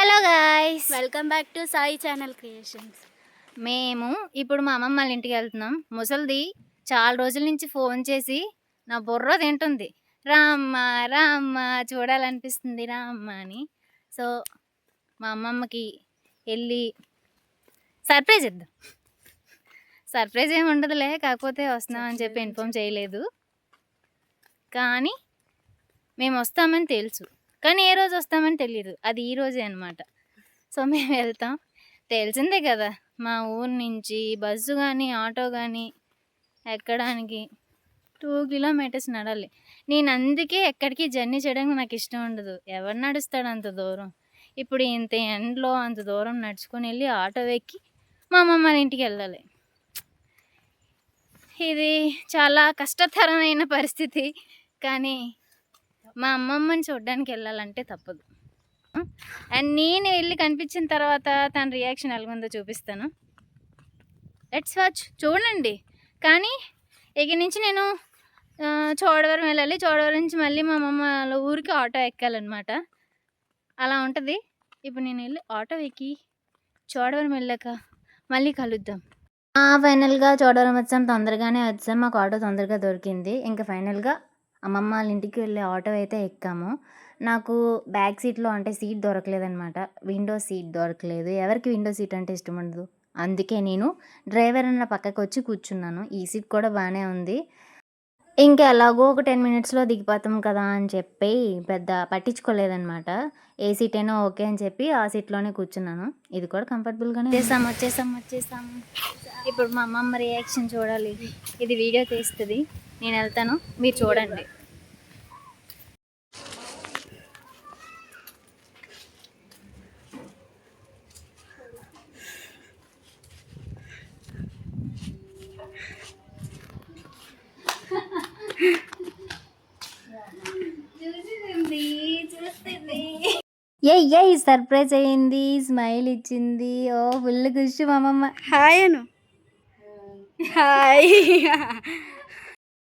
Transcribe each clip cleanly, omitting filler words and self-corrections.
Hello guys, welcome back to Sai channel creations. మేము ఇప్పుడు మా అమ్మమ్మ వాళ్ళ ఇంటికి వెళ్తున్నాం. ముసలిది చాలా రోజుల నుంచి ఫోన్ చేసి నా బుర్ర తింటుంది, రామ్మ రామ్మ చూడాలనిపిస్తుంది రామ్మ అని. సో మా అమ్మమ్మకి వెళ్ళి సర్ప్రైజ్ ఇద్దాం. సర్ప్రైజ్ ఏమి ఉండదులే, కాకపోతే వస్తున్నామని చెప్పి ఇన్ఫామ్ చేయలేదు. కానీ మేము వస్తామని తెలుసు, కానీ ఏ రోజు వస్తామని తెలియదు. అది ఈ రోజే అనమాట. సో మేము వెళ్తాం. తెలిసిందే కదా, మా ఊరు నుంచి బస్సు కానీ ఆటో కానీ ఎక్కడానికి 2 కిలోమీటర్స్ నడాలి. నేను అందుకే ఎక్కడికి జర్నీ చేయడానికి నాకు ఇష్టం ఉండదు. ఎవరు నడుస్తాడు అంత దూరం? ఇప్పుడు ఇంత ఎండలో అంత దూరం నడుచుకొని వెళ్ళి ఆటో ఎక్కి మా అమ్మమ్మ వాళ్ళ ఇంటికి వెళ్ళాలి. ఇది చాలా కష్టతరమైన పరిస్థితి, కానీ మా అమ్మమ్మని చూడడానికి వెళ్ళాలంటే తప్పదు. అండ్ నేను వెళ్ళి కనిపించిన తర్వాత తన రియాక్షన్ ఎలాగుందో చూపిస్తాను. లెట్స్ వాచ్, చూడండి. కానీ ఇక నుంచి నేను చోడవరం వెళ్ళాలి. చోడవరం నుంచి మళ్ళీ మా అమ్మమ్మ వాళ్ళ ఊరికి ఆటో ఎక్కాలన్నమాట. అలా ఉంటుంది. ఇప్పుడు నేను వెళ్ళి ఆటో ఎక్కి చోడవరం వెళ్ళాక మళ్ళీ కలుద్దాం. ఫైనల్గా చోడవరం వచ్చాం, తొందరగానే వచ్చాం. మాకు ఆటో తొందరగా దొరికింది. ఇంకా ఫైనల్గా అమ్మమ్మ వాళ్ళ ఇంటికి వెళ్ళే ఆటో అయితే ఎక్కాము. నాకు బ్యాక్ సీట్లో అంటే సీట్ దొరకలేదనమాట. విండో సీట్ దొరకలేదు. ఎవరికి విండో సీట్ అంటే ఇష్టం ఉండదు. అందుకే నేను డ్రైవర్ అన్న పక్కకు వచ్చి కూర్చున్నాను. ఈ సీట్ కూడా బాగానే ఉంది. ఇంకా ఎలాగో ఒక 10 మినిట్స్లో దిగిపోతాం కదా అని చెప్పి పెద్ద పట్టించుకోలేదనమాట. ఏ సీట్ అయినా ఓకే అని చెప్పి ఆ సీట్లోనే కూర్చున్నాను. ఇది కూడా కంఫర్టబుల్గానే. వచ్చేసాం. ఇప్పుడు మా అమ్మమ్మ రియాక్షన్ చూడాలి. ఇది వీడియో తీస్తుంది, నేను వెళ్తాను, మీరు చూడండి. ఏ సర్ప్రైజ్ అయ్యింది, స్మైల్ ఇచ్చింది. ఓ ఫుల్ ఖుషి మా అమ్మమ్మ. హాయ్ అను. హాయ్.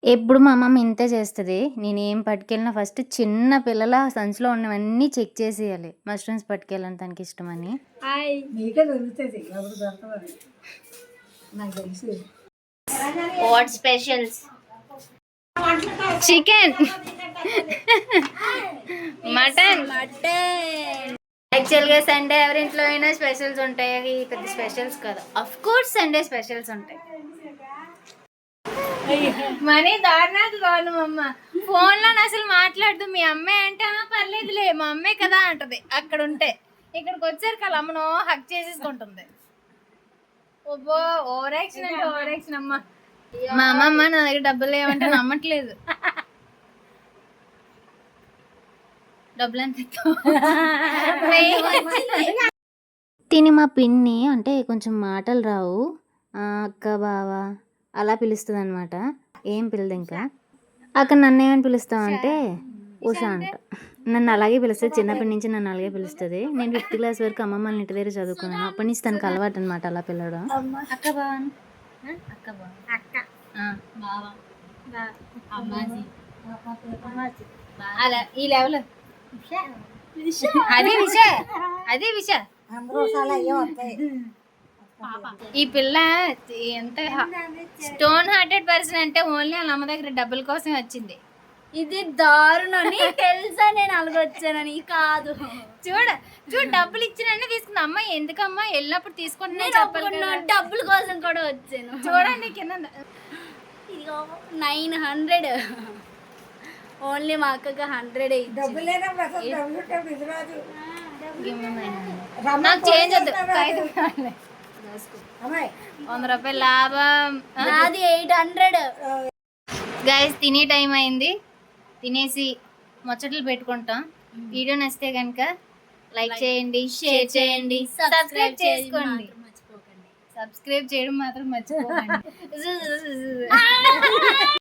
ఎప్పుడు మా అమ్మమ్మ ఇంతే చేస్తుంది. నేనేం పట్టుకెళ్ళినా ఫస్ట్ చిన్న పిల్లల సంచిలో ఉన్నవన్నీ చెక్ చేసేయాలి. మష్రూమ్స్ పట్టుకెళ్ళాలని తనకి ఇష్టమని. What specials? Chicken, mutton. యాక్చువల్గా సండే ఎవరింట్లో అయినా స్పెషల్స్ ఉంటాయి. పెద్ద స్పెషల్స్ కదా, అఫ్ కోర్స్ సండే స్పెషల్స్ ఉంటాయి. మనీ దారుణాలు అమ్మ ఫోన్లో అసలు మాట్లాడదు. మీ అమ్మాయి అంటే పర్లేదులే, మా అమ్మాయి కదా అంటది. అక్కడ ఉంటే ఇక్కడికి వచ్చారు కదా అమ్మను హక్ చేసేసుకుంటుంది. ఓబో ఓవరాక్షన్ అంటే ఓవరాక్షన్ అమ్మ. మా అమ్మమ్మ నా దగ్గర డబ్బులు లేవంటే నమ్మట్లేదు. డబ్బులు ఎంత తిని మా పిన్ని అంటే కొంచెం మాటలు రావు, అక్క బావ అలా పిలుస్తుంది అనమాట. ఏం పిల్లదు. ఇంకా అక్కడ నన్ను ఏమని పిలుస్తావు అంటే ఉషా అంట. నన్ను అలాగే పిలుస్తుంది. చిన్నప్పటి నుంచి నన్ను అలాగే పిలుస్తుంది. నేను 5th క్లాస్ వరకు అమ్మమ్మ వాళ్ళ ఇంటి దగ్గర చదువుకున్నాను. అప్పటి నుంచి తనకు అలవాటు అనమాట అలా పిల్లడం. అక్క బావ అలా ఈ లెవెల్. అదే విష ఈ పిల్ల ఎంత స్టోన్ హార్టెడ్ పర్సన్ అంటే ఓన్లీ వాళ్ళ అమ్మ దగ్గర డబ్బుల కోసం వచ్చింది. ఇది దారుణని తెలుసా, నేను అలాగొచ్చానని కాదు. చూడు డబ్బులు ఇచ్చినట్టు తీసుకుంది. అమ్మ ఎందుకమ్మా వెళ్ళినప్పుడు తీసుకుంటున్నా చెప్పాలి, డబ్బుల కోసం కూడా వచ్చాను. చూడండి కింద 900 ఓన్లీ మా అక్కగా 100 నాకు చేంజ్ వద్దు. 100 రూపాయలు లాభం. అది 800. గైస్ తినే టైం అయింది. తినేసి ముచ్చట్లు పెట్టుకుంటాం. వీడియో నచ్చితే కనుక లైక్ చేయండి, షేర్ చేయండి, సబ్స్క్రైబ్ చేసుకోండి. సబ్స్క్రైబ్ చేయడం మాత్రం మర్చిపోకండి.